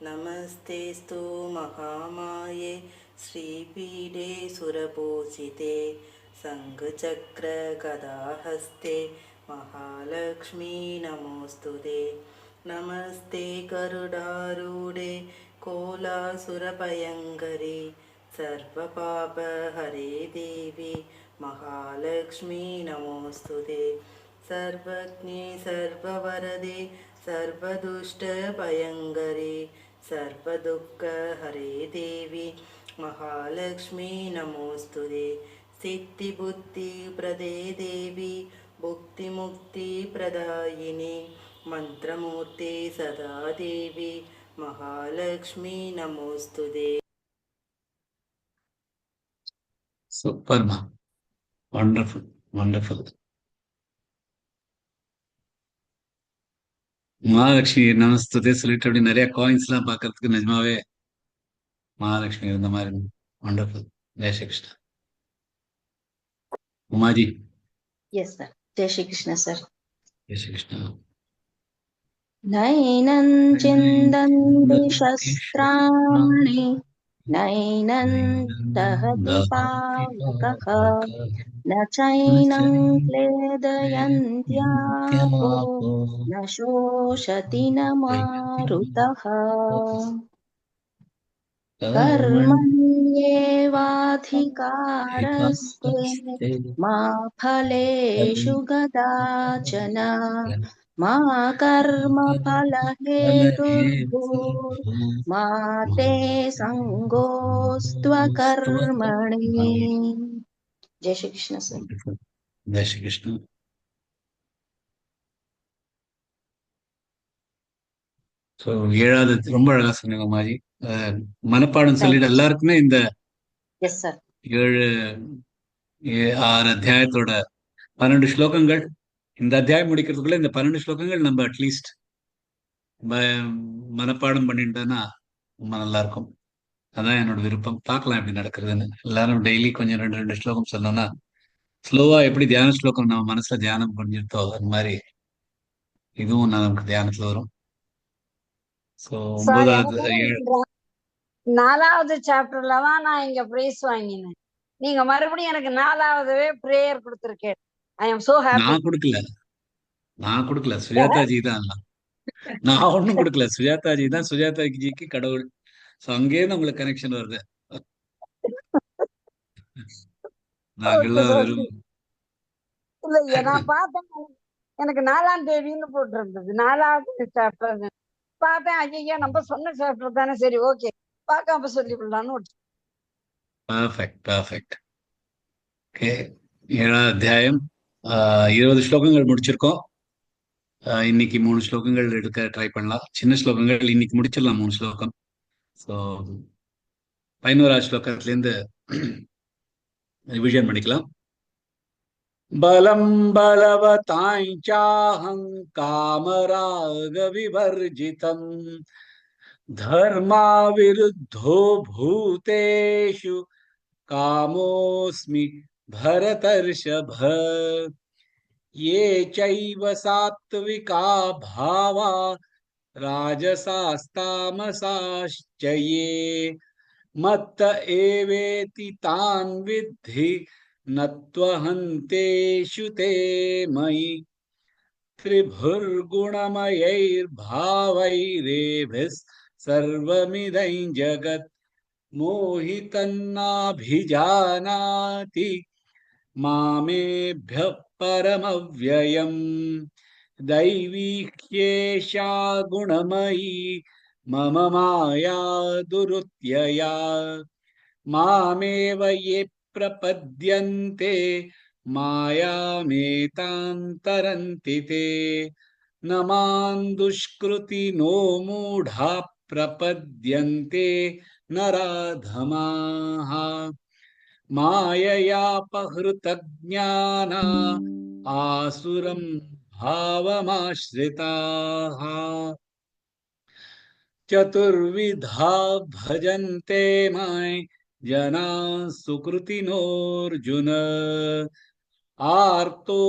नमस्तेस्तु महामाये श्रीपीठे सुरपूजिते शङ्खचक्रगदाहस्ते महालक्ष्मी नमोऽस्तुते। नमस्ते गरुडारूढे कोलासुरभयङ्करी सर्वपापहरे देवी महालक्ष्मी नमोऽस्तुते। सर्वज्ञे सर्ववरदे सर्वदुष्टभयङ्करे सर्वदुःखहरे देवी महालक्ष्मी नमोऽस्तुते। सिद्धिबुद्धिप्रदे देवी भुक्तिमुक्तिप्रदायिनी मन्त्रमूर्ते सदा देवी Mahalakshmi नमोऽस्तुते। Super, ma. Wonderful, wonderful. Mahalakshmi நமஸ்தே சொல்லிட்டு அப்படி நிறைய காயின்ஸ் எல்லாம் பாக்குறதுக்கு நிஜமாவே மகாலட்சுமி இருந்த மாதிரி wonderful. Jai Shri Krishna. Umaji. Yes, sir. Jai Shri Krishna, sir. Jai Shri Krishna. नैनं चिन्दन्ति शस्त्राणि नैनं दहति पावकः न चैनं क्लेदयन्त्यापो न शोषति न मारुतः कर्मण्येवाधिकारस्ते मा फलेषु कदाचन मा कर्मफलहेतुर्भूर्मा ते सङ्गोऽस्त्वकर्मणि। जय श्री कृष्ण सर. ஜெய் ஸ்ரீ கிருஷ்ணா. ஸோ 7வது ரொம்ப அழகா சொன்னீங்க உமாஜி. மனப்பாடம் சொல்லிட்டு எல்லாருக்குமே இந்த 7 6 அத்தியாயத்தோட 12 ஸ்லோகங்கள் இந்த அத்தியாயம் முடிக்கிறதுக்குள்ள இந்த 12 ஸ்லோகங்கள் நம்ம அட்லீஸ்ட் மனப்பாடம் பண்ணிட்டோம்னா ரொம்ப நல்லா இருக்கும். அதான் என்னோட விருப்பம். பார்க்கலாம் எப்படி நடக்கிறதுன்னு. எல்லாரும் டெய்லி கொஞ்சம் 2 ஸ்லோகம் சொன்னோம்னா ஸ்லோவா எப்படி தியான ஸ்லோகம் நம்ம மனசுல தியானம் பண்ணிருத்தோ அது மாதிரி இதுவும் நமக்கு தியானத்துல வரும். ஸோ 9வது 4வது சாப்டர்ல தான் நான் இங்க பிரைஸ் வாங்கினேன். நீங்க மறுபடியும் எனக்கு 4வதுவே பிரேயர் கொடுத்திருக்கேன். ஐ அம் சோ ஹாப்பி. நான் கொடுக்கல சுஜாதாஜி தான். நான் ஒண்ணும் கொடுக்கல. சுஜாதாஜி தான். சுஜாதாஜிக்கு கடவுள். சோ அங்கே தான் உங்களுக்கு கனெக்ஷன் வருது. நாங்கெல்லாம் வெறும் இல்ல நான் பார்த்தேன். எனக்கு 4ஆம் தேதின்னு போட்டிருந்தது 4வது சாப்டர். பார்த்தேன் ஐயா நம்ம சொன்ன சாப்டர் தானே, சரி ஓகே பார்க்காம சொல்லிவிடலான்னு. பர்ஃபெக்ட். ஓகே, 7வது அத்தியாயம் 20 ஸ்லோகங்கள் முடிச்சிருக்கோம். இன்னைக்கு 3 ஸ்லோகங்கள் எடுக்க ட்ரை பண்ணலாம். சின்ன ஸ்லோகங்கள் இன்னைக்கு முடிச்சிடலாம் 3 ஸ்லோகம். ஸோ 11வது ஸ்லோகத்துல இருந்து ரிவிஷன் பண்ணிக்கலாம். பலம் பலவதாஞ்சாஹம் காமராக விவர்ஜிதம் தர்மா விருத்தோ பூதேஷு காமோஸ்மி பரதர்ஷப ये चैव सात्विका भावा राजसास्तामसाश्च ये मत्त एवेति तान् विद्धि नत्वहन्तेषु ते मयि त्रिभुर्गुणमयैर्भावैरेभिः सर्वमिदं जगत् मोहितन्नाभिजानाति मामेभ्यः परमव्ययम् दैवी ह्येषा गुणमयी मम माया दुरुत्यया मामेव ये प्रपद्यन्ते मायामेतां ते न मां दुष्कृतिनो मूढा प्रपद्यन्ते नराधमाः माययापहृतज्ञाना आसुरं भावमाश्रिताः चतुर्विधा भजन्ते मां जनाः सुकृतिनोऽर्जुन आर्तो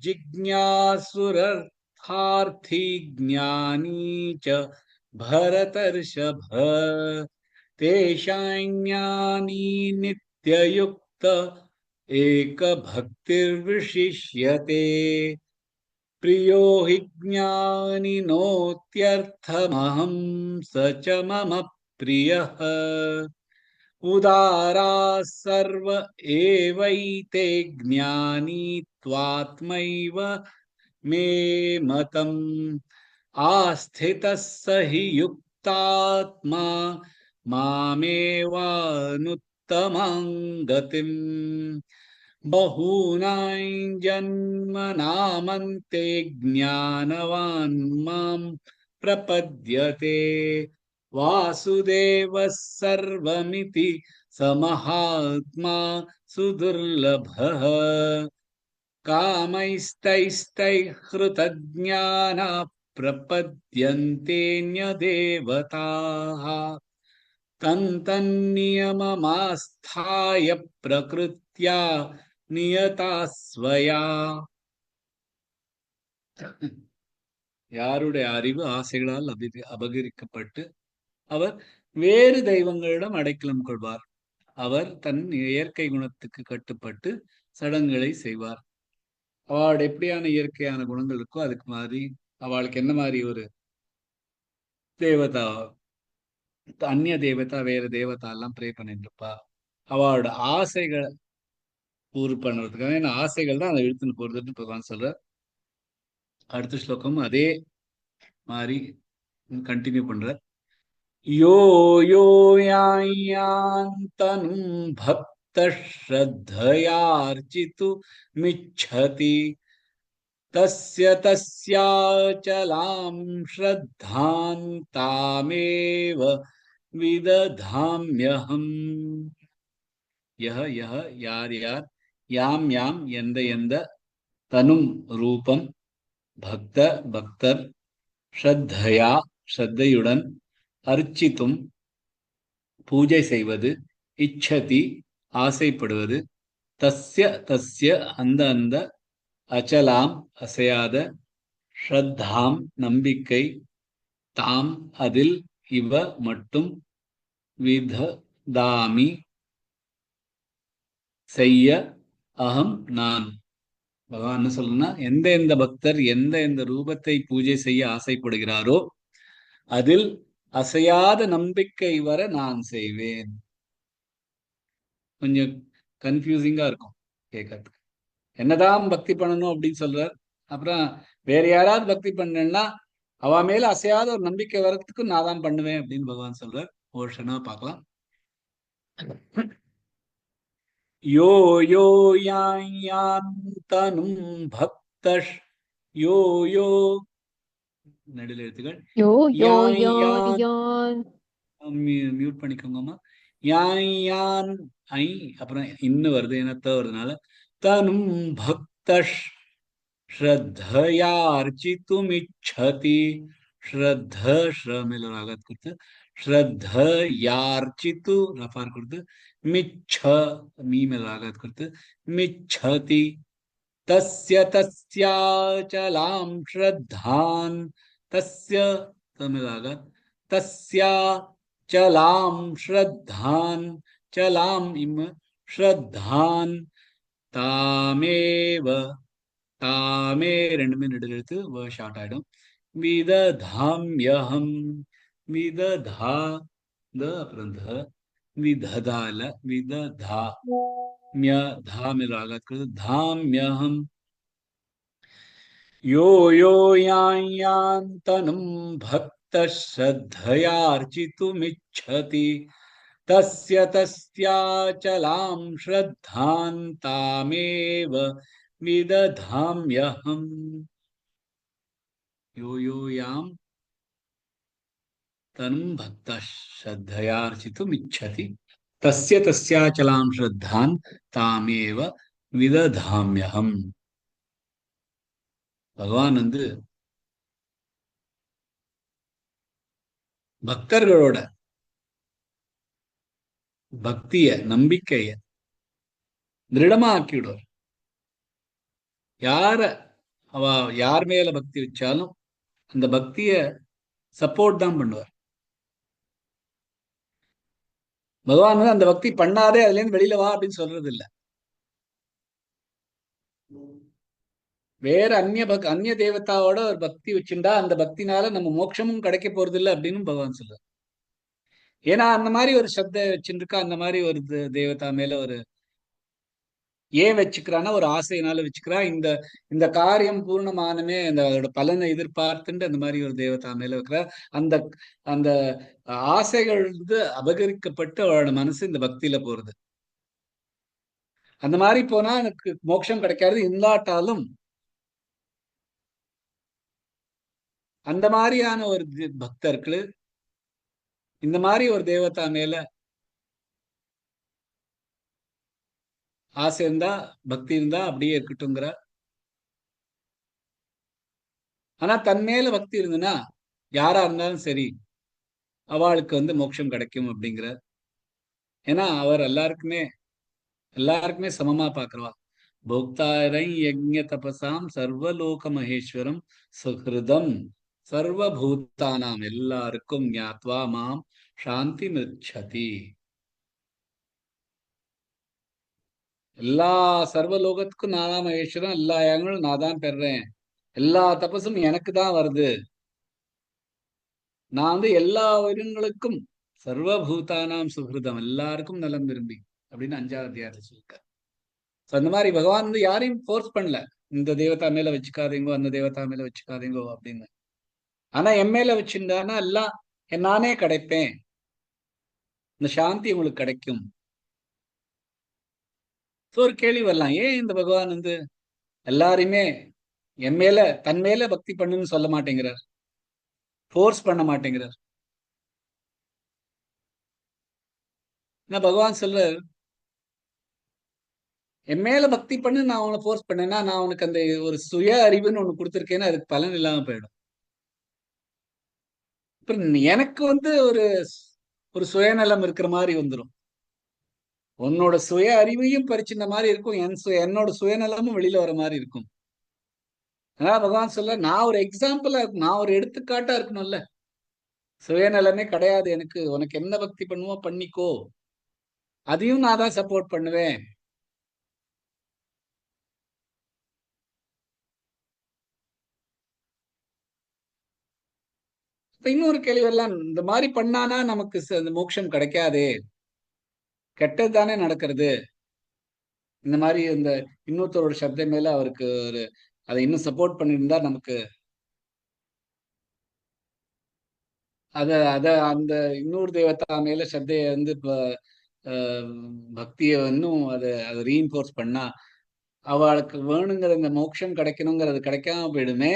जिज्ञासुरर्थार्थी ज्ञानी च भरतर्षभ तेषाज्ञानी नित्ययुक्त एकभक्तिर्विशिष्यते प्रियो हि ज्ञानिनोत्यर्थमहं स च मम प्रियः उदाराः सर्व एवैते ज्ञानी त्वात्मैव मे मतम् आस्थितः स हि युक्तात्मा मामेवानुत्तमां गतिम् बहूनां जन्मनामन्ते ज्ञानवान् मां प्रपद्यते वासुदेवः सर्वमिति स महात्मा सुदुर्लभः कामैस्तैस्तैः हृतज्ञानाः प्रपद्यन्तेऽन्यदेवताः तन्तन्नियममास्थाय प्रकृत्या नियता स्वया யாருடைய அறிவு ஆசைகளால் அபகரிக்கப்பட்டு அவர் வேறு தெய்வங்களிடம் அடைக்கலம் கொள்வார். அவர் தன் இயற்கை குணத்துக்கு கட்டுப்பட்டு சடங்குகளை செய்வார். அவளோட எப்படியான இயற்கையான குணங்கள் இருக்கோ அதுக்கு மாதிரி அவளுக்கு என்ன மாதிரி ஒரு தேவதா அந்நிய தேவதா வேற தேவதா எல்லாம் ப்ரே பண்ணிட்டு இருப்பா. அவளோட ஆசைகளை பூர்த்தி பண்ணுறதுக்காக ஏன்னா ஆசைகள் தான் அதை இழுத்துன்னு போறதுன்னு பகவான் சொல்ற. அடுத்த ஸ்லோகம் அதே மாதிரி கண்டினியூ பண்ற. யோ யோ யாந்தனும் பக்த ஸ்ரத்தயார்ச்சித்து மிச்சதி तस्य तस्याचलां श्रद्धां तामेव विदधाम्यहम् यह यह यार यार याम याम यंद यंद तनुम रूपम भक्त भक्तर श्रद्धया श्रद्धयुடன் अर्चितुम பூஜை செய்வது இச்சதி ஆசைப்படுவது தஸ்ய தஸ்ய அந்த அந்த அச்சலாம் அசையாத ஸ்ரத்தாம் நம்பிக்கை தாம் அதில் இவ மட்டும் விததாமி செய்ய அகம் நான். பகவான் என்ன சொல்றா, எந்த எந்த பக்தர் எந்த எந்த ரூபத்தை பூஜை செய்ய ஆசைப்படுகிறாரோ அதில் அசையாத நம்பிக்கை வர நான் செய்வேன். கொஞ்சம் கன்ஃபியூசிங்கா இருக்கும் கேட்கறதுக்கு. என்னதான் பக்தி பண்ணணும் அப்படின்னு சொல்றார். அப்புறம் வேற யாராவது பக்தி பண்ணேன்னா அவ மேல அசையாத ஒரு நம்பிக்கை வர்றதுக்கு நான் தான் பண்ணுவேன் அப்படின்னு பகவான் சொல்றார். ஒரு க்ஷணமா பார்க்கலாம். யோ யோ யாந்தனும் பக்தஷ் யோ யோ நடுவில் எழுத்துக்கள் யோ யோ யான் யான் மியூட் பண்ணிக்கோங்கம்மா. யான் யான் ஐ அப்புறம் இன்னும் வருது என்னத்த வருதுனால தனும் பக்தஷ் श्रद्धयार्चितुमिच्छति श्रद्ध श्रमेल रागत करते श्रद्धयार्चितु रफार करते मिच्छ मी में रागत करते मिच्छति तस्य तस्याचलां श्रद्धान तस्य तमेल रागत तस्या चलां श्रद्धान चलां इम श्रद्धान तामेव தாமே ரெண்டுமே நெடுல் எழுத்து ஷார்ட் ஆயிடும். விததாம்யஹம் விததா த அப்புறம் த விததால விததா மிய தாமில் ஆகாது தாம்யஹம் யோ யோ யாந்தனும் பக்த ஸ்ரத்தயார்ச்சித்துமிச்சதி தஸ்ய தஸ்யாச்சலாம் ஸ்ரத்தாம் தாமேவ விததாம்யஹம் யோ யோ யாம் தனும் பக்த ஸ்ரத்தயார்ச்சித்துமிச்சதி தஸ்ய தஸ்யாச்சலாம் ஸ்ரத்தாம் தாமேவ விததாம்யஹம். பகவான் பக்தர்களோட பக்திய நம்பிக்கைய திருடமா ஆக்கிவிடுவார். யார அவ யார் மேல பக்தி வச்சாலும் அந்த பக்திய சப்போர்ட் தான் பண்ணுவார். பகவான் வந்து அந்த பக்தி பண்ணாதே அதுல இருந்து வெளியில வா அப்படின்னு சொல்றது இல்ல. வேற அந்நிய தேவதாவோட ஒரு பக்தி வச்சுட்டா அந்த பக்தினால நம்ம மோட்சமும் கிடைக்க போறது இல்லை அப்படின்னு பகவான் சொல்றார். ஏன்னா அந்த மாதிரி ஒரு சப்த வச்சுருக்கா, அந்த மாதிரி ஒரு தேவதா மேல ஒரு ஏன் வச்சுக்கிறான்னா ஒரு ஆசையினால வச்சுக்கிறா. இந்த இந்த காரியம் பூர்ணமானமே அதோட பலனை எதிர்பார்த்துட்டு அந்த மாதிரி ஒரு தேவதா மேல வைக்கிறா. அந்த அந்த ஆசைகள் வந்து அபகரிக்கப்பட்டு அவளோட மனசு இந்த பக்தியில போறது. அந்த மாதிரி போனா எனக்கு மோட்சம் கிடைக்காது. இல்லாட்டாலும் அந்த மாதிரியான ஒரு பக்தர்கள் இந்த மாதிரி ஒரு தேவதா மேல ஆசை இருந்தா, பக்தி இருந்தா அப்படியே இருக்கட்டும்ங்கிற. ஆனா தன் மேல பக்தி இருந்ததுன்னா யாரா இருந்தாலும் சரி அவளுக்கு வந்து மோட்சம் கிடைக்கும் அப்படிங்கிற. ஏன்னா அவர் எல்லாருக்குமே சமமா பாக்குறவா. போக்தாரை யஜ்ஞ தபசாம் சர்வலோக மகேஸ்வரம் சுஹிருதம் சர்வபூதானாம் எல்லாருக்கும் ஞாத்வா மாம் சாந்தி மிச்சதி. எல்லா சர்வலோகத்துக்கும் நான் தான் மகேஸ்வரன், எல்லா யாகங்களும் நான் தான் பெறேன், எல்லா தபசும் எனக்கு தான் வருது, நான் வந்து எல்லா உயிரினங்களுக்கும் சர்வபூதானாம் சுகிருதம் எல்லாருக்கும் நலம் விரும்பி அப்படின்னு 5வது அத்தியாயத்துல சொல்லிருக்காரு. அந்த மாதிரி பகவான் வந்து யாரையும் ஃபோர்ஸ் பண்ணல, இந்த தேவதா மேல வச்சுக்காதீங்கோ அந்த தேவதா மேல வச்சுக்காதீங்கோ அப்படின்னு. ஆனா என் மேல வச்சிருந்தானா எல்லாம் நானே கிடைப்பேன், இந்த சாந்தி உங்களுக்கு கிடைக்கும். ஒரு கேள்வி வரலாம், ஏன் இந்த பகவான் வந்து எல்லாரையுமே தன் மேல பக்தி பண்ணுன்னு சொல்ல மாட்டேங்கிறார், ஃபோர்ஸ் பண்ண மாட்டேங்கிறார்? பகவான் சொல்ற என் மேல பக்தி பண்ணு, நான் அவனை ஃபோர்ஸ் பண்ணேன்னா நான் உனக்கு அந்த ஒரு சுய அறிவுன்னு ஒண்ணு கொடுத்துருக்கேன்னு அதுக்கு பலன் இல்லாம போயிடும். அப்புறம் எனக்கு வந்து ஒரு ஒரு சுயநலம் இருக்கிற மாதிரி வந்துடும். உன்னோட சுய அறிவையும் பறிச்சிருந்த மாதிரி இருக்கும், என்னோட சுயநலமும் வெளியில வர மாதிரி இருக்கும். அதனால பகவான் சொல்ல நான் ஒரு எக்ஸாம்பிளா இருக்கும், நான் ஒரு எடுத்துக்காட்டா இருக்கணும்ல. சுயநலமே கிடையாது எனக்கு, உனக்கு என்ன பக்தி பண்ணுவோ பண்ணிக்கோ, அதையும் நான் தான் சப்போர்ட் பண்ணுவேன். இன்னொரு கேள்வி எல்லாம், இந்த மாதிரி பண்ணானா நமக்கு அந்த மோட்சம் கிடைக்காதே, கெட்டது தானே நடக்கிறது. இந்த மாதிரி இந்த இன்னொருத்தரோட சப்தம் மேல அவருக்கு ஒரு அதை இன்னும் சப்போர்ட் பண்ணியிருந்தா நமக்கு அத அத அந்த இன்னொரு தேவதா மேல சத்தைய வந்து பக்திய இன்னும் அதை ரீஇன்போர்ஸ் பண்ணா அவளுக்கு வேணுங்கிற இந்த மோட்சம் கிடைக்கணுங்கிறது கிடைக்காம போயிடுமே.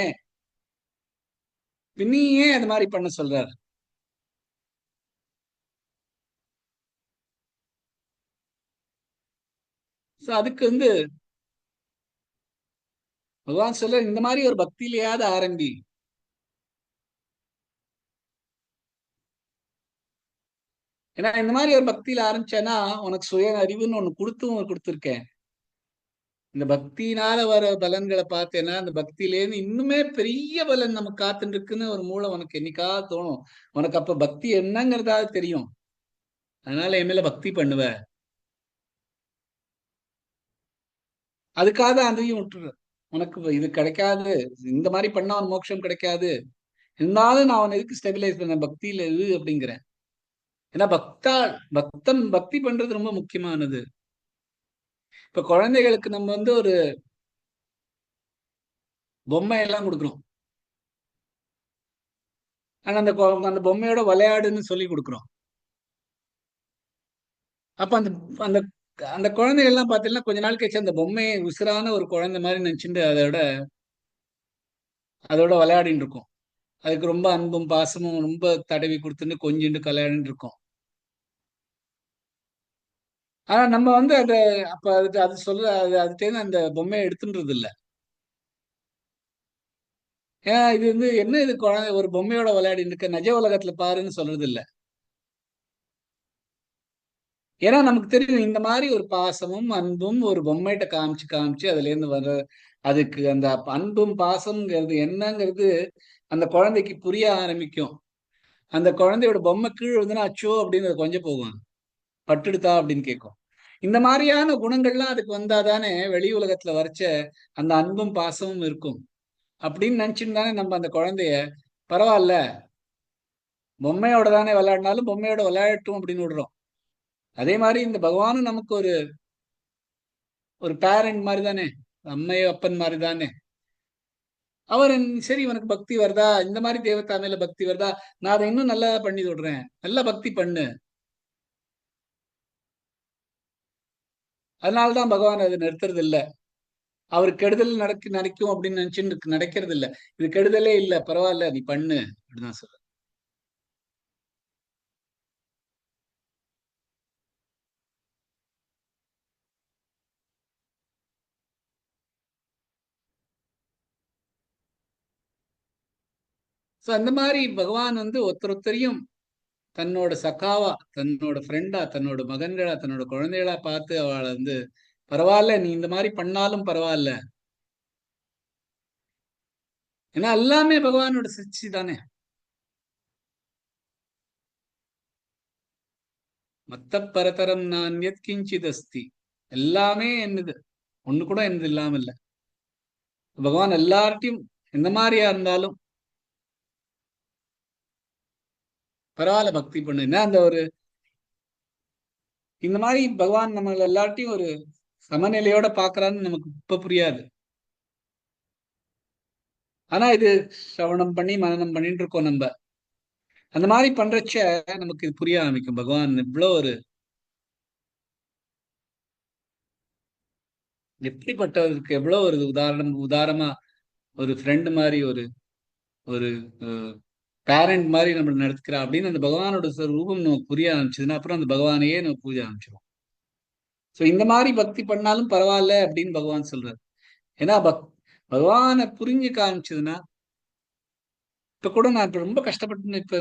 நீ ஏன் அது மாதிரி பண்ண சொல்றார்? அதுக்கு வந்து பகவான் சொல்ற இந்த மாதிரி ஒரு பக்தியிலேயாவது ஆரம்பி. ஏன்னா இந்த மாதிரி ஒரு பக்தியில ஆரம்பிச்சேன்னா உனக்கு சுய அறிவுன்னு ஒண்ணு கொடுத்துருக்கேன். இந்த பக்தியினால வர பலன்களை பார்த்தேன்னா அந்த பக்தியிலேருந்து இன்னுமே பெரிய பலன் நமக்கு காத்துட்டு இருக்குன்னு ஒரு மூளை உனக்கு என்னைக்காவது தோணும். உனக்கு அப்ப பக்தி என்னங்கிறதாவது தெரியும். அதனால என் மேல பக்தி பண்ணுவ. அதுக்காக அதையும் விட்டுரு. உனக்கு இது கிடைக்காது, இந்த மாதிரி பண்ணா அவன் மோட்சம் கிடைக்காது, இருந்தாலும் நான் அவன் எதுக்கு ஸ்டெபிலைஸ் பண்ண பக்தியில இது அப்படிங்கிறேன். ஏன்னா பக்தி பண்றது ரொம்ப முக்கியமானது. இப்ப குழந்தைகளுக்கு நம்ம வந்து ஒரு பொம்மை எல்லாம் கொடுக்குறோம். ஆனா அந்த பொம்மையோட விளையாடுன்னு சொல்லி கொடுக்குறோம். அப்ப அந்த அந்த அந்த குழந்தைகள் எல்லாம் பாத்தீங்கன்னா கொஞ்ச நாள் கழிச்சு அந்த பொம்மையை உசுரான ஒரு குழந்தை மாதிரி நினைச்சுட்டு அதோட விளையாடிட்டு இருக்கும். அதுக்கு ரொம்ப அன்பும் பாசமும் ரொம்ப தடவி கொடுத்துட்டு கொஞ்சிண்டு கல்யாணிட்டு இருக்கும். ஆனா நம்ம வந்து அப்ப அதுக்கு அது சொல்ற அதுட்டேருந்து அந்த பொம்மையை எடுத்துன்றது இல்ல. ஏன்னா இது வந்து என்ன, இது குழந்தை ஒரு பொம்மையோட விளையாடிட்டு இருக்க, நிஜ உலகத்துல பாருன்னு சொல்றது இல்ல. ஏன்னா நமக்கு தெரியும் இந்த மாதிரி ஒரு பாசமும் அன்பும் ஒரு பொம்மைகிட்ட காமிச்சு அதுல இருந்து வர்ற அதுக்கு அந்த அன்பும் பாசம்ங்கிறது என்னங்கிறது அந்த குழந்தைக்கு புரிய ஆரம்பிக்கும். அந்த குழந்தையோட பொம்மை கீழே வந்துன்னா அச்சோ அப்படின்னு அது கொஞ்சம் போகும், பட்டுடுதா அப்படின்னு கேட்கும். இந்த மாதிரியான குணங்கள்லாம் அதுக்கு வந்தாதானே வெளி உலகத்துல வரைச்ச அந்த அன்பும் பாசமும் இருக்கும். அப்படின்னு நினைச்சுட்டு தானே நம்ம அந்த குழந்தைய பரவாயில்ல பொம்மையோட தானே விளையாடினாலும் பொம்மையோட விளையாடட்டும் அப்படின்னு விடுறோம். அதே மாதிரி இந்த பகவானும் நமக்கு ஒரு ஒரு பேரண்ட் மாதிரி தானே, அம்மையோ அப்பன் மாதிரி தானே. அவர் சரி இவனுக்கு பக்தி வருதா, இந்த மாதிரி தேவதா மேல பக்தி வருதா, நான் அதை இன்னும் நல்லா பண்ணி விடுறேன், நல்லா பக்தி பண்ணு. அதனாலதான் பகவான் அதை நிறுத்துறது இல்ல. அவர் கெடுதல் நடக்கும் அப்படின்னு நினைச்சுட்டு நடக்கிறது இல்ல. இது கெடுதலே இல்ல, பரவாயில்ல நீ பண்ணு அப்படிதான் சொல்ற. சோ அந்த மாதிரி பகவான் ஒருத்தரையும் தன்னோட சகாவா, தன்னோட ஃப்ரெண்டா, தன்னோட மகன்களா, தன்னோட குழந்தைகளா பார்த்து அவளை பரவாயில்ல நீ இந்த மாதிரி பண்ணாலும் பரவாயில்ல. ஏன்னா எல்லாமே பகவானோட சிருஷ்டி தானே. மத்த பரதரம் நான்யத் கிஞ்சித் அஸ்தி. எல்லாமே என்னது, ஒண்ணு கூட என்னது இல்லாம இல்ல. பகவான் எல்லார்ட்டையும் எந்த மாதிரியா இருந்தாலும் பரவாயில்ல பக்தி பண்ணு. என்ன அந்த இந்த மாதிரி பகவான் நம்ம எல்லார்ட்டையும் ஒரு சமநிலையோட பாக்குறான்னு நமக்கு இப்ப புரியாது. ஆனா இது சிரவணம் பண்ணி மனனம் பண்ணிட்டு இருக்கோம் நம்ம. அந்த மாதிரி பண்றச்ச நமக்கு இது புரிய ஆரம்பிக்கும். பகவான் இவ்வளவு எப்படிப்பட்டவருக்கு எவ்வளவு ஒரு உதாரணமா ஒரு ஃப்ரெண்ட் மாதிரி ஒரு ஒரு பேரண்ட் மாதிரி நம்ம நடத்துக்கிறா அப்படின்னு அந்த பகவானோட ரூபம் நமக்கு புரிய ஆரம்பிச்சதுன்னா அப்புறம் அந்த பகவானையே நம்ம பூஜை ஆரம்பிச்சிடும். சோ இந்த மாதிரி பக்தி பண்ணாலும் பரவாயில்ல அப்படின்னு பகவான் சொல்றாரு. ஏன்னா பகவானை புரிஞ்சுக்க ஆரம்பிச்சதுன்னா, இப்ப கூட நான் இப்ப ரொம்ப கஷ்டப்பட்டு இப்ப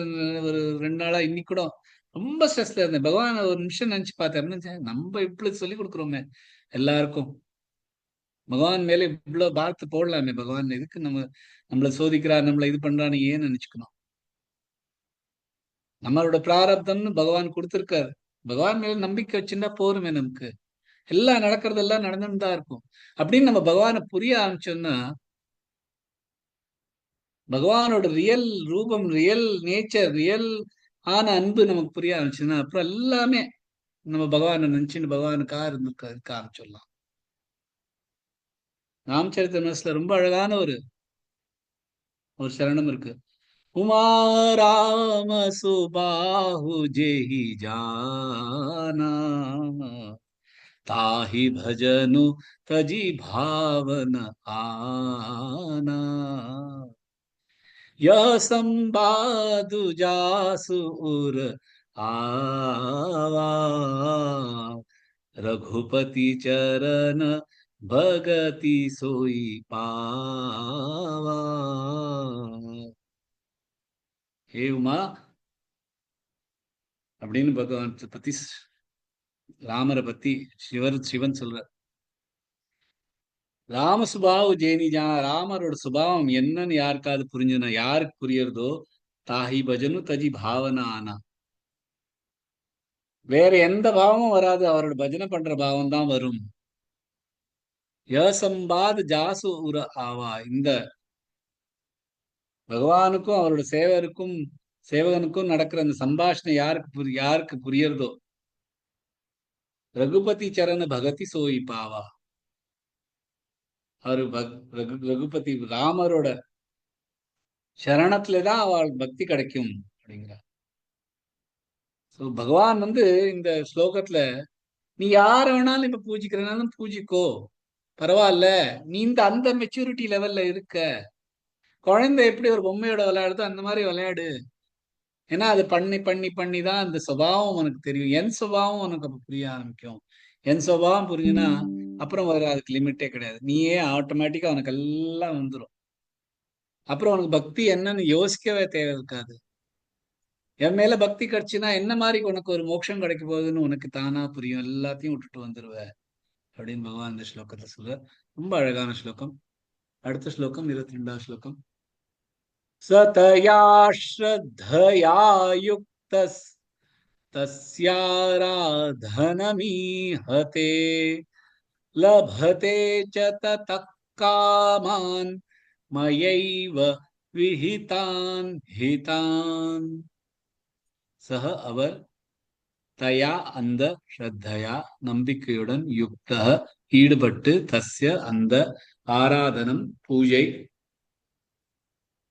ஒரு 2 நாளா இன்னைக்கு கூட ரொம்ப ஸ்ட்ரெஸ்ல இருந்தேன். பகவான் ஒரு நிமிஷம் நினைச்சு பார்த்தேன், நம்ம இப்படி சொல்லி கொடுக்குறோமே எல்லாருக்கும், பகவான் மேல இவ்வளவு பார்த்து போடலாமே, பகவான் எதுக்கு நம்மள சோதிக்கிறார், நம்மள இது பண்றான்னு ஏன் நினைச்சுக்கணும். நம்மளோட பிராரப்தம்னு பகவான் கொடுத்திருக்காரு. பகவான் மேல நம்பிக்கை வச்சுட்டா போருமே, நமக்கு எல்லாம் நடக்கிறதெல்லாம் நடந்துன்னு தான் இருக்கும் அப்படின்னு நம்ம பகவானை புரிய ஆரம்பிச்சோம்னா, பகவானோட ரியல் ரூபம், ரியல் நேச்சர், ரியல் ஆன அன்பு நமக்கு புரிய ஆரம்பிச்சுன்னா அப்புறம் எல்லாமே நம்ம பகவானை நினைச்சுன்னு பகவானுக்காக இருக்க ஆரம்பிச்சிடலாம். ராமச்சரித்திர ரொம்ப அழகான ஒரு சரணம் இருக்கு. उमा राम सुबाहु जेहि जाना, ताहि भजनु तजि भावन आना। यह संबादु जासु उर आवा, रघुपति चरण भगति सोई पावा। हे उमा அப்படின்னு பகவான் பத்தி, ராமரை பத்தி சிவன் சொல்றார். ராம சுபாவ ஜேனிஜா, ராமரோட சுபாவம் என்னன்னு யாருக்காவது புரிஞ்சுனா, யாருக்கு புரியறதோ தாஹி பஜனு தஜி பாவனா ஆனா, வேற எந்த பாவமும் வராது, அவரோட பஜனை பண்ற பாவம் தான் வரும். யசம்பாத் ஜாசு உர ஆவா, இந்த பகவானுக்கும் அவரோட சேவகனுக்கும் நடக்கிற அந்த சம்பாஷணை யாருக்கு புரியறதோ, ரகுபதி சரண பகதி சோய் பாவா, அவரு ரகுபதி ராமரோட சரணத்துலதான் அவள் பக்தி கிடைக்கும் அப்படிங்கிறார். சோ பகவான் இந்த ஸ்லோகத்துல நீ யார வேணாலும் இப்ப பூஜிக்கிறனாலும் பூஜிக்கோ, பரவாயில்ல, நீ அந்த மெச்சூரிட்டி லெவல்ல இருக்க. குழந்தை எப்படி ஒரு பொம்மையோட விளையாடுதோ அந்த மாதிரி விளையாடு. ஏன்னா அது பண்ணி பண்ணி பண்ணி தான் அந்த சுபாவம் உனக்கு தெரியும். என் சுபாவம் உனக்கு அப்ப புரிய ஆரம்பிக்கும். என் சுபாவம் புரிஞ்சுன்னா அப்புறம் அதுக்கு லிமிட்டே கிடையாது. நீயே ஆட்டோமேட்டிக்கா உனக்கு எல்லாம் வந்துடும். அப்புறம் உனக்கு பக்தி என்னன்னு யோசிக்கவே தேவை இருக்காது. என் மேல பக்தி கிடைச்சுன்னா என்ன மாதிரி உனக்கு ஒரு மோட்சம் கிடைக்க போகுதுன்னு உனக்கு தானா புரியும். எல்லாத்தையும் விட்டுட்டு வந்துருவ அப்படின்னு பகவான் இந்த ஸ்லோகத்தை சொல்ற. ரொம்ப அழகான ஸ்லோகம். அடுத்த ஸ்லோகம் 22வது ஸ்லோகம். சதயா ஸ்ரத்தயா யுக்தஸ் தஸ்யாராதனமீஹதே லபதே ச ததः காமான் மயைவ விஹிதான் ஹிதான். சஹ அவர் தயா அந்த ஸ்ரத்தயா நம்பிக்கையுடன் யுக்த ஈடுபட்டு தஸ்ய அந்த ஆராதனம் பூஜை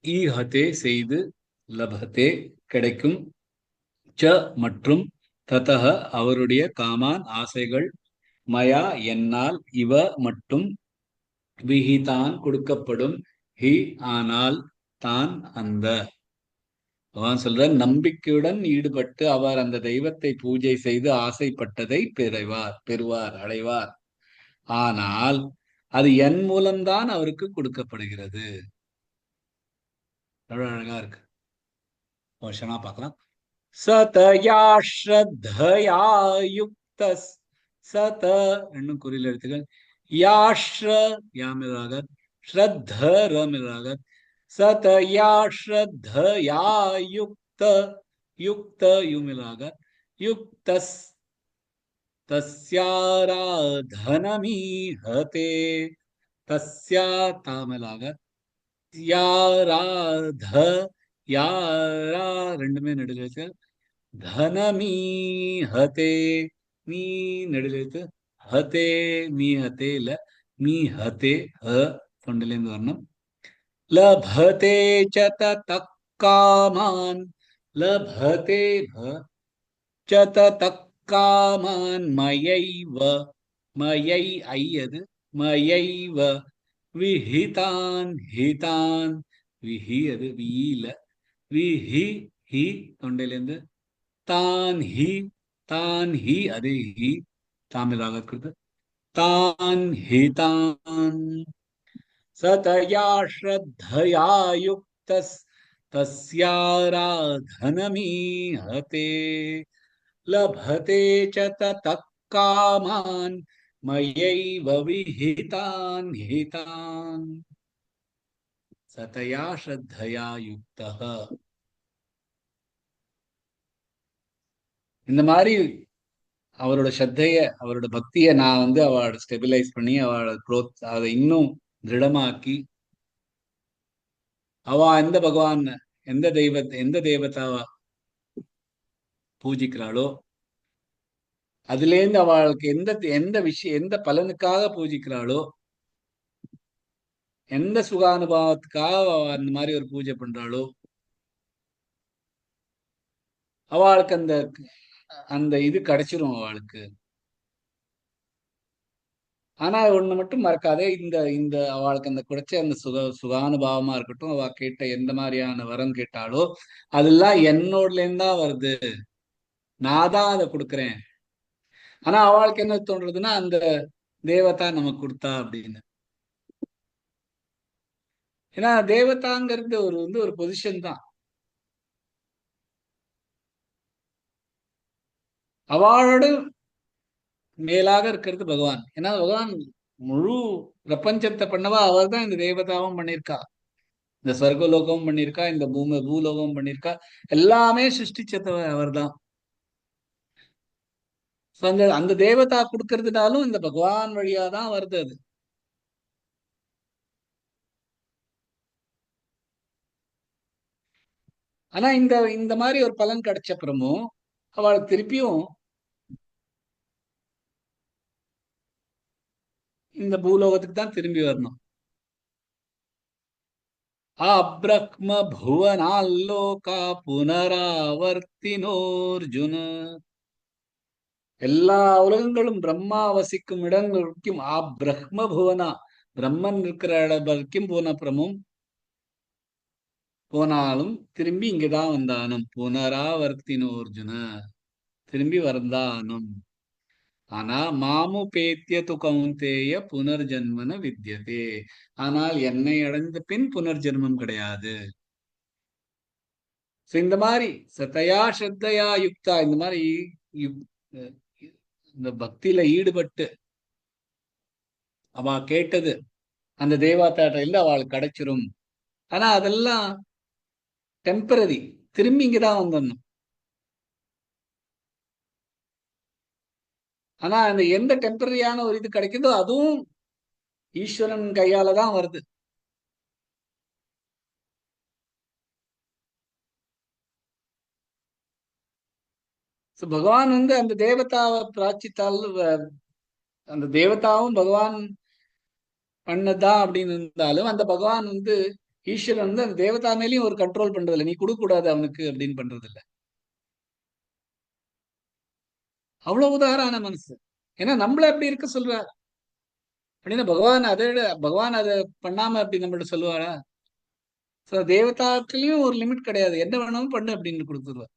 ஈஹதே செய்து லபதே கிடைக்கும் ச மற்றும் ததஹ அவருடைய காமான் ஆசைகள் மயா என்னால் இவ மட்டும் விஹிதான் கொடுக்கப்படும் ஹி ஆனால் தான் அந்த. பகவான் சொல்ற நம்பிக்கையுடன் ஈடுபட்டு அவர் அந்த தெய்வத்தை பூஜை செய்து ஆசைப்பட்டதை பெறுவார் அடைவார். ஆனால் அது என் மூலம்தான் அவருக்கு கொடுக்கப்படுகிறது. அழகா இருக்கு. வருஷனா பார்க்கலாம். சதயா ஸ்ரத்தயா யுக்தஸ் சத என்னும் குறியில் எழுத்துக்கள் யாஸ்ர யாமிராகத் ஸ்ரத்த ரமிராகத் சதயா ஸ்ரத்தயா யுக்த யுக்த யுமிராகத் யுக்தஸ் தஸ்யாராதனமீஹதே தஸ்யா தாமிராகத் யாராத யாரா ரெண்டுமே நெடுலெழுத்து தனமீஹதே மீ நெடுலெழுத்து ஹதே மீஹதே இல்ல மீஹதே ஹ தொண்டிலிருந்து வரணும். லபதே ச ததः காமான் லபதே ப ச ததः காமான் மயைவ மயை ஐயது மயைவ விஹிதான் ஹிதான் விஹி அது வீல விஹி ஹி தொண்டையிலிருந்து தான் ஹி அது ஹி தாமிலாக இருக்கிறது தான் ஹிதான். சதயா ஸ்ரத்தயா யுக்தஸ் தஸ்யாராதனமீஹதே லபதே ச ததः காமான் மயைவ விஹிதான் ஹிதான். சதயா ஸ்ரத்தயா யுக்தஹ. இந்த மாதிரி அவரோட ஸ்ரத்தைய அவரோட பக்தியை நான் அவளோட ஸ்டெபிலைஸ் பண்ணி அவளோட க்ரோத் அதை இன்னும் திருடமாக்கி அவ எந்த பகவான் எந்த தேவதாவா பூஜிக்கிறாளோ அதுலேருந்து அவளுக்கு எந்த விஷயம் எந்த பலனுக்காக பூஜிக்கிறாளோ எந்த சுகானுபவத்துக்காக அந்த மாதிரி ஒரு பூஜை பண்றாளோ அவளுக்கு அந்த அந்த இது கிடைச்சிரும் அவளுக்கு. ஆனா ஒண்ணு மட்டும் மறக்காதே, இந்த இந்த அவளுக்கு அந்த கிடைச்ச அந்த சுகானுபாவமா இருக்கட்டும், அவ கேட்ட எந்த மாதிரியான வரம் கேட்டாலோ அதெல்லாம் என்னோடல இருந்தா வருது, நான் தான் அதை கொடுக்குறேன். ஆனா அவளுக்கு என்ன தோன்றதுன்னா அந்த தேவதா நமக்கு கொடுத்தா அப்படின்னு. ஏன்னா தேவதாங்கிறது ஒரு பொசிஷன் தான். அவளோட மேலாக இருக்கிறது பகவான். ஏன்னா பகவான் முழு பிரபஞ்சத்தை பண்ணவா அவர் தான் இந்த தேவதாவும் பண்ணியிருக்கா, இந்த சொர்க்கலோகமும் பண்ணியிருக்கா, இந்த பூலோகம் பண்ணியிருக்கா, எல்லாமே சிருஷ்டிச்சது அவர் தான். அந்த தேவதா கொடுக்கறதுனாலும் இந்த பகவான் வழியாதான் வருது அது. ஆனா இந்த மாதிரி ஒரு பலன் கிடைச்சப்புறமும் அவளுக்கு திருப்பியும் இந்த பூலோகத்துக்கு தான் திரும்பி வரணும். அப்ரஹ்ம புவனால்லோகா புனராவர்த்தினோர்ஜுன. எல்லா உலகங்களும் பிரம்மா வசிக்கும் இடங்கள் வரைக்கும் பிரம்ம புவனா பிரம்மன் இருக்கிற இடம் வரைக்கும் போனாலும் திரும்பி இங்கதான் வந்தானும். புனராவர்த்தினோர்ஜுன திரும்பி வந்தானும். ஆனா மாமு பேத்திய து கௌந்தேய புனர்ஜன்மன வித்யதே. ஆனால் என்னை அடைந்த பின் புனர்ஜென்மம் கிடையாது. இந்த மாதிரி சதயா ஸ்ரத்தையா யுக்தா இந்த மாதிரி இந்த பக்தியில ஈடுபட்டு அவ கேட்டது அந்த தேவாத்தாட்ட இருந்து அவளுக்கு கிடைச்சிரும். ஆனா அதெல்லாம் டெம்பரரி, திரும்பி இங்கதான் வந்துடணும். ஆனா அந்த எந்த டெம்பரரியான ஒரு இது கிடைக்குதோ அதுவும் ஈஸ்வரன் கையால தான் வருது. பகவான் வந்து அந்த தேவதாவை பிரார்த்தித்தால் அந்த தேவதாவும் பகவான் பண்ணதான் அப்படின்னு இருந்தாலும் அந்த பகவான் வந்து ஈஸ்வரன் வந்து அந்த தேவதா மேலேயும் ஒரு கண்ட்ரோல் பண்றது இல்லை, நீ கொடுக்க கூடாது அவனுக்கு அப்படின்னு பண்றது இல்லை. அவ்வளவு உதாரண மனசு. ஏன்னா நம்மள அப்படி இருக்க சொல்றார் அப்படின்னா பகவான் அதை பண்ணாம அப்படி நம்மள்ட்ட சொல்லுவாரா? தேவதாக்களையும் ஒரு லிமிட் கிடையாது, என்ன வேணாலும் பண்ணு அப்படின்னு கொடுத்துருவார்.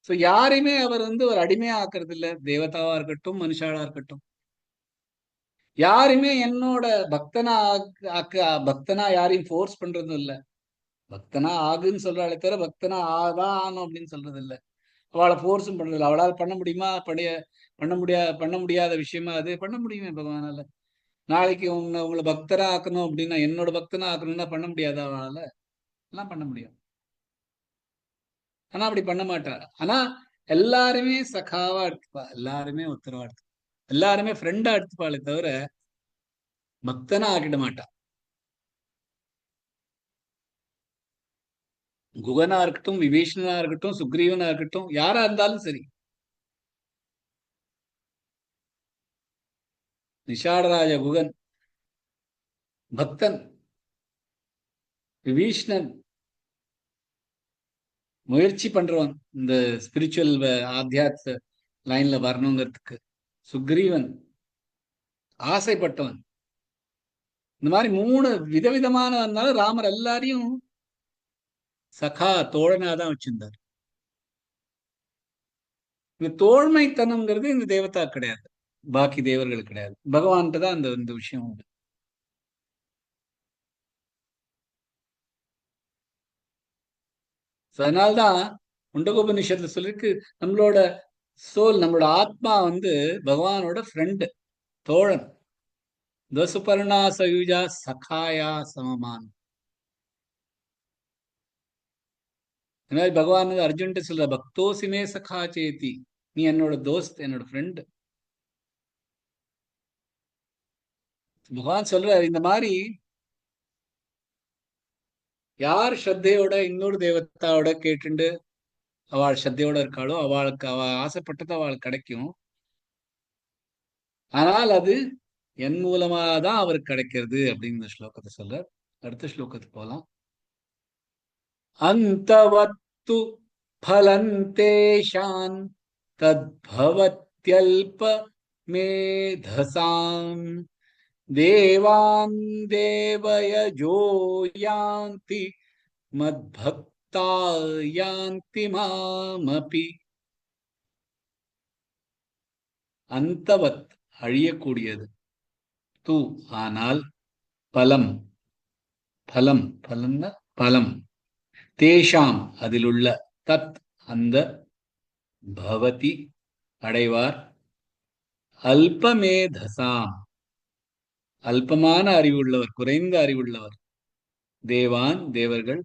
யாரையுமே அவர் வந்து ஒரு அடிமையா ஆக்குறது இல்ல, தேவதாவா இருக்கட்டும் மனுஷாலா இருக்கட்டும். யாருமே என்னோட பக்தனா யாரையும் ஃபோர்ஸ் பண்றதும் இல்ல. பக்தனா ஆகுன்னு சொல்றாளே தவிர பக்தனா ஆதான் ஆகணும் அப்படின்னு சொல்றது இல்ல. அவளை ஃபோர்ஸும் பண்றது இல்லை. அவளால் பண்ண முடியுமா? பண்ண முடியாத விஷயமா அது பண்ண முடியுமே பகவானால. நாளைக்கு உங்களை பக்தரா ஆக்கணும் அப்படின்னா, என்னோட பக்தனா ஆக்கணும்னா பண்ண முடியாதா அவளால? எல்லாம் பண்ண முடியும். ஆனா அப்படி பண்ண மாட்டார். ஆனா எல்லாருமே சகாவா எடுத்துப்பா, எல்லாருமே உத்தரவா எடுத்துப்பா, எல்லாருமே ஃப்ரெண்டா எடுத்துப்பாளே தவிர பக்தனா ஆக்கிட மாட்டா. குகனா இருக்கட்டும், விபீஷணனா இருக்கட்டும், சுக்ரீவனா இருக்கட்டும், யாரா இருந்தாலும் சரி. நிஷாடராஜ குகன் பக்தன், விபீஷ்ணன் முயற்சி பண்றவன் இந்த ஸ்பிரிச்சுவல் ஆத்தியாத்ம லைன்ல வரணுங்கிறதுக்கு, சுக்ரீவன் ஆசைப்பட்டவன். இந்த மாதிரி 3 விதவிதமானவனால ராமர் எல்லாரையும் சகா தோழனாதான் வச்சிருந்தார். இந்த தோழ்மைத்தனம்ங்கிறது இந்த தேவதா கிடையாது, பாக்கி தேவர்கள் கிடையாது, பகவான்கிட்ட தான் அந்த இந்த விஷயம் உண்டு. அதனால்தான் முண்டகோபனிஷத்துல சொல்லிருக்கு, நம்மளோட சோல், நம்மளோட ஆத்மா வந்து பகவானோட ஃப்ரெண்டு, தோழன். தசுபர்ணா சயுஜா சகாயா சமமான். இந்த மாதிரி பகவான் வந்து அர்ஜுன்ட்ட சொல்ற, பக்தோசிமே சகா சேத்தி, நீ என்னோட தோஸ்த், என்னோட ஃப்ரெண்டு. பகவான் சொல்ற இந்த மாதிரி யார் ஸ்ரத்தையோட இன்னொரு தேவதாவோட கேட்டுண்டு அவள் ஸ்ரத்தையோட இருக்காளோ அவளுக்கு அவ ஆசைப்பட்டது அவளுக்கு கிடைக்கும். ஆனால் அது என் மூலமா தான் அவருக்கு கிடைக்கிறது அப்படின்னு இந்த ஸ்லோகத்தை சொல்ற. அடுத்த ஸ்லோகத்துக்கு போலாம். அந்தவத்து பலந்தேஷான் தத்பவத்யல்ப மேதசாம் தேவான் தேவயஜோ யாந்தி மத்பக்தா யாந்தி மாமபி. அந்தவத் அழியக்கூடியது, து ஆனால், பலம் பலம் பலம்னா பலம், தேஷாம் அதிலுள்ள, தத் அந்த, பவதி அடைவார், அல்பமேதசாம் அல்பமான அறிவுள்ளவர், குறைந்த அறிவுள்ளவர், தேவான் தேவர்கள்,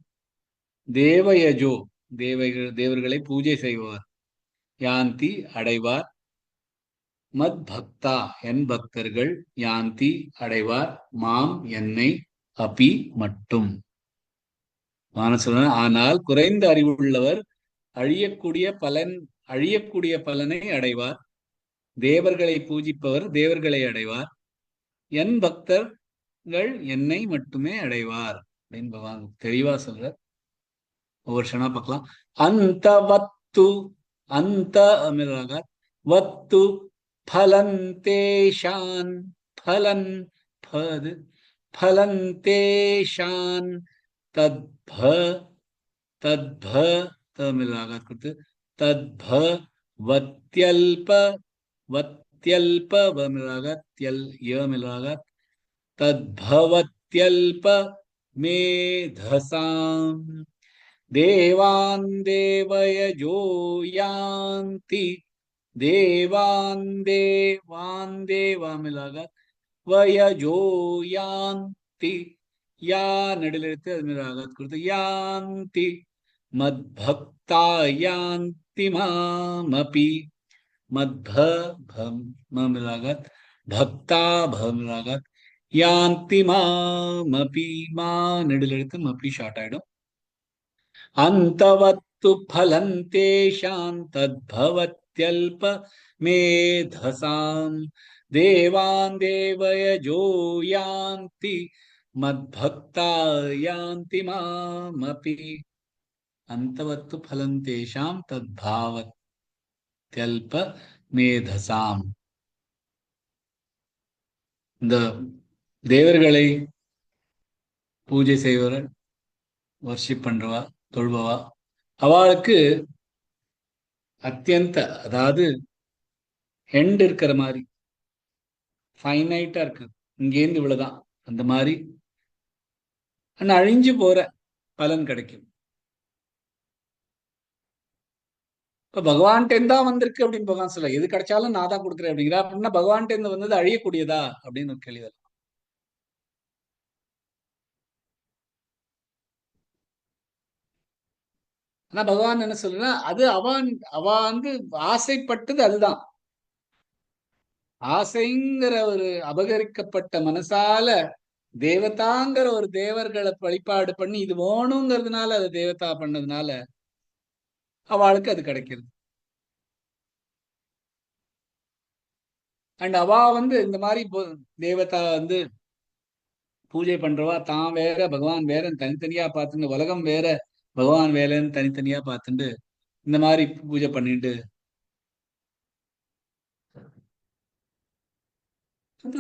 தேவயஜோ தேவர்களை பூஜை செய்பவர், யாந்தி அடைவார், மத் பக்தா என் பக்தர்கள், யாந்தி அடைவார், மாம் என்னை, அபி மட்டும். ஆனால் குறைந்த அறிவுள்ளவர் அழியக்கூடிய பலனை அடைவார், தேவர்களை பூஜிப்பவர் தேவர்களை அடைவார், என் பக்தர்கள் என்னை மட்டுமே அடைவார் அப்படின்னு பகவான் தெளிவா சொல்ற. ஒவ்வொரு க்ஷணா பார்க்கலாம். அந்த வத்து, அந்த அமிராக வத்து பலந்தேஷான், பலன் பது பலந்தேஷான் தத்ப தத்ப தமிழாக கொடுத்து தத்ப வத்யல்ப வத்யல்ப வமிழாக தியல் யமிழாக தத்பவத்யல்ப மேதசாம் தேவான் தேவயஜோ யாந்தி தேவான் தேவாமிழாக வயஜோ யாந்தி, யா நடுல எடுத்து அது மாதிரி ஆகாத் கொடுத்து யாந்தி மத்பக்தா யாந்தி மாமபி, மத்பம் மமிலாகத், பக்தா பமிலாகத், யாந்தி மாமபி, மா நடுல எடுத்து மப்பி ஷார்ட் ஆயிடும். அந்தவத்து பலம் தேஷாம் தத்பவத்யல்ப மேதசாம் தேவான் தேவயஜோ யாந்தி மத்பக்தா யாந்தி மாமபி, அந்தவத்து பலம் தேஷாம் தத்பாவத்யல்ப மேதசாம். இந்த தேவர்களை பூஜை செய்வர், வர்ஷிப் பண்றவா, தொழுபவா, அவளுக்கு அத்தியந்த, அதாவது எண்ட் இருக்கிற மாதிரி, ஃபைனைட்டா இருக்கு, இங்கேருந்து இவ்வளவுதான் அந்த மாதிரி, ஆனா அழிஞ்சு போற பலன் கிடைக்கும். இப்ப பகவான்கிட்ட தான் வந்திருக்கு அப்படின்னு பகவான் சொல்ல, எது கிடைச்சாலும் நான் தான் கொடுக்குறேன் அப்படிங்கிறா. அப்படின்னா பகவான்கிட்ட இருந்து வந்தது அழியக்கூடியதா அப்படின்னு ஒரு கேள்வி. ஆனா பகவான் என்ன சொல்றா, அது அவ வந்து ஆசைப்பட்டது அதுதான். ஆசைங்கிற ஒரு அபகரிக்கப்பட்ட மனசால தேவதாங்கிற ஒரு தேவர்களை வழிபாடு பண்ணி இது வேணுங்கிறதுனால அது தேவதா பண்ணதுனால அவளுக்கு அது கிடைக்கிறது. அண்ட் அவ வந்து இந்த மாதிரி தேவதா வந்து பூஜை பண்றவா தான் வேற பகவான் வேற தனித்தனியா பார்த்துட்டு, உலகம் வேற பகவான் வேலைன்னு தனித்தனியா பார்த்துட்டு இந்த மாதிரி பூஜை பண்ணிட்டு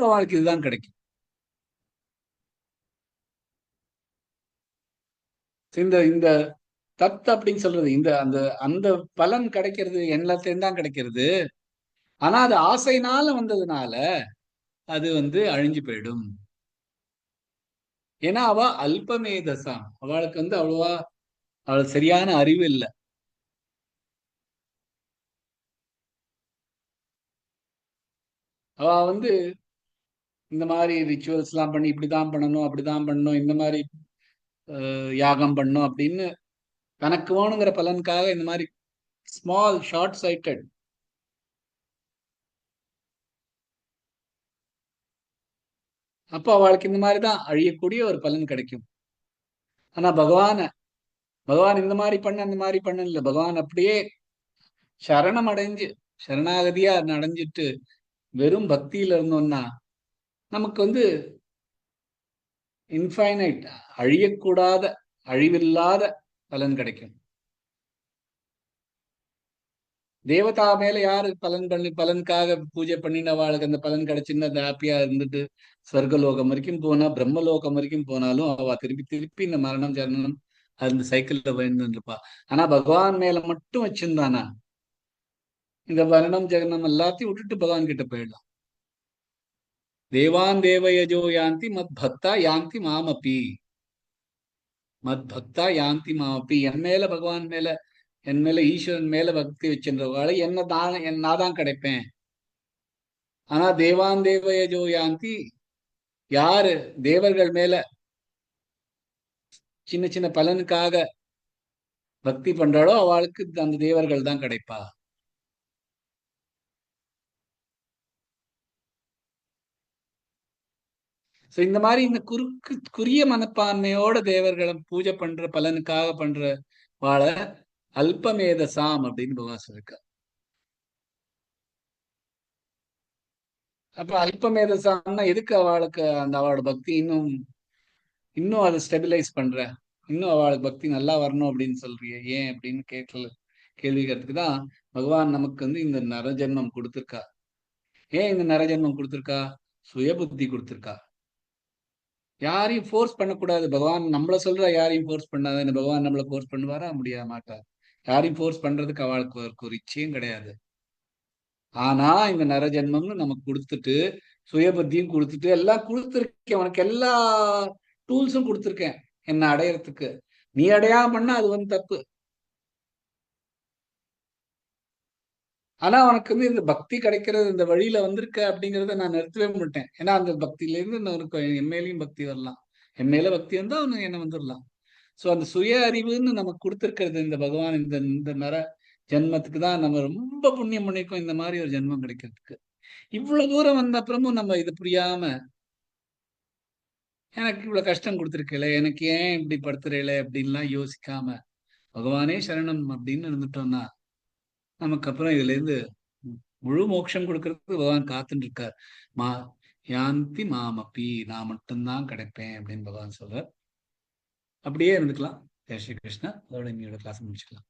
அவளுக்கு இதுதான் கிடைக்கும். இந்த இந்த தத் அப்படின்னு சொல்றது, இந்த அந்த அந்த பலன் கிடைக்கிறது எல்லாத்தையும் தான் கிடைக்கிறது. ஆனா அது ஆசைனால வந்ததுனால அது வந்து அழிஞ்சு போயிடும். ஏன்னா அவ அல்பமேதசாம், அவளுக்கு வந்து அவ்வளவா அவளுக்கு சரியான அறிவு இல்லை. அவ வந்து இந்த மாதிரி ரிச்சுவல்ஸ் எல்லாம் பண்ணி இப்படிதான் பண்ணணும் அப்படிதான் பண்ணணும், இந்த மாதிரி யாகம் பண்ணணும் அப்படின்னு தனக்கு வேணுங்கிற பலனுக்காக இந்த மாதிரி ஸ்மால் ஷார்ட் சைட்டட். அப்போ அவளுக்கு இந்த மாதிரிதான் அழியக்கூடிய ஒரு பலன் கிடைக்கும். ஆனா பகவான் இந்த மாதிரி பண்ண அந்த மாதிரி பண்ண இல்லை. பகவான் அப்படியே சரணம் அடைஞ்சு சரணாகதியா அடைஞ்சிட்டு வெறும் பக்தியில இருந்தோம்னா நமக்கு வந்து இன்ஃபைனைட், அழியக்கூடாத, அழிவில்லாத பலன் கிடைக்கும். தேவதா மேல யாரு பலனுக்காக பூஜை பண்ணின அவளுக்கு அந்த பலன் கிடைச்சுன்னு அந்த ஹாப்பியா இருந்துட்டு ஸ்வர்கலோகம் வரைக்கும் போனா, பிரம்மலோகம் வரைக்கும் போனாலும் அவ திருப்பி திருப்பி இந்த மரணம் ஜனனம் அந்த சைக்கிள்ல இருப்பா. ஆனா பகவான் மேல மட்டும் வச்சிருந்தானா இந்த மரணம் ஜனனம் எல்லாத்தையும் விட்டுட்டு பகவான் கிட்ட போயிடலாம். தேவான் தேவயஜோ யாந்தி மத் பக்தா யாந்தி மாமப்பி, மத் பக்தா யாந்தி மாமப்பி. என் மேல பகவான் மேல, என் மேல ஈஸ்வரன் மேல பக்தி வச்சிருந்தவாளை நான் தான் கிடைப்பேன். ஆனா தேவான் தேவயஜோ யாந்தி, யாரு தேவர்கள் மேல சின்ன சின்ன பலனுக்காக பக்தி பண்றாளோ அவளுக்கு அந்த தேவர்கள் தான் கிடைப்பா. இந்த மாதிரி இந்த குறிய மனப்பான்மையோட தேவர்களை பூஜை பண்ற பலனுக்காக பண்ற வாழ அல்பமேதசாம் அப்படின்னு பகவான் சொல்லிருக்க. அப்ப அல்பமேதசாம்னா எதுக்கு அவளுக்கு அந்த அவளோட பக்தி இன்னும் அதை ஸ்டெபிலைஸ் பண்ற, இன்னும் அவளுக்கு பக்தி நல்லா வரணும் அப்படின்னு சொல்றிய ஏன் அப்படின்னு கேள்விக்கிறதுக்கு தான் பகவான் நமக்கு வந்து இந்த நரஜன்மம் கொடுத்திருக்கா. ஏன் இந்த நரஜன்மம் கொடுத்திருக்கா? சுய புத்தி கொடுத்திருக்கா. யாரையும் ஃபோர்ஸ் பண்ணக்கூடாது. பகவான் நம்மள சொல்ற யாரையும் ஃபோர்ஸ் பண்ணாத. பகவான் நம்மள ஃபோர்ஸ் பண்ணுவாரா? முடிய மாட்டார். யாரையும் ஃபோர்ஸ் பண்றதுக்கு அவளுக்கு ஒரு இச்சையும் கிடையாது. ஆனா இந்த நரஜன்மம்னு நமக்கு கொடுத்துட்டு சுய புத்தியும் கொடுத்துட்டு எல்லாம் கொடுத்துருக்கேன், உனக்கு எல்லா டூல்ஸும் கொடுத்துருக்கேன் என்ன அடையறதுக்கு. நீ அடையாம பண்ணா அது வந்து தப்பு. ஆனா உனக்கு வந்து இந்த பக்தி கிடைக்கிறது இந்த வழியில வந்திருக்க அப்படிங்கறத நான் நிறுத்தவே மாட்டேன். ஏன்னா அந்த பக்தியில இருந்து உனக்கு என் மேலயும் பக்தி வரலாம். என் மேல பக்தி வந்தா அவனு என்ன வந்துடலாம். சோ அந்த சுய அறிவுன்னு நமக்கு கொடுத்திருக்கிறது இந்த பகவான் இந்த இந்த நர ஜென்மத்துக்கு தான் நம்ம ரொம்ப புண்ணியம் பண்ணிருக்கோம் இந்த மாதிரி ஒரு ஜென்மம் கிடைக்கிறதுக்கு. இவ்வளவு தூரம் வந்த அப்புறமும் நம்ம இது புரியாம எனக்கு இவ்வளவு கஷ்டம் கொடுத்துருக்கல, எனக்கு ஏன் இப்படி படுத்துறேல அப்படின்லாம் யோசிக்காம பகவானே சரணம் அப்படின்னு இருந்துட்டோம்னா நமக்கு அப்புறம் இதுல இருந்து முழு மோட்சம் கொடுக்கறதுக்கு பகவான் காத்துட்டு இருக்கார். மா யாந்தி மாமப்பி, நான் மட்டும்தான் கிடைப்பேன் அப்படின்னு பகவான் சொல்றார். அப்படியே இருந்துக்கலாம். ஜெய் ஸ்ரீ கிருஷ்ணா. அதோட இன்னையோட கிளாஸ் முடிச்சுக்கலாம்.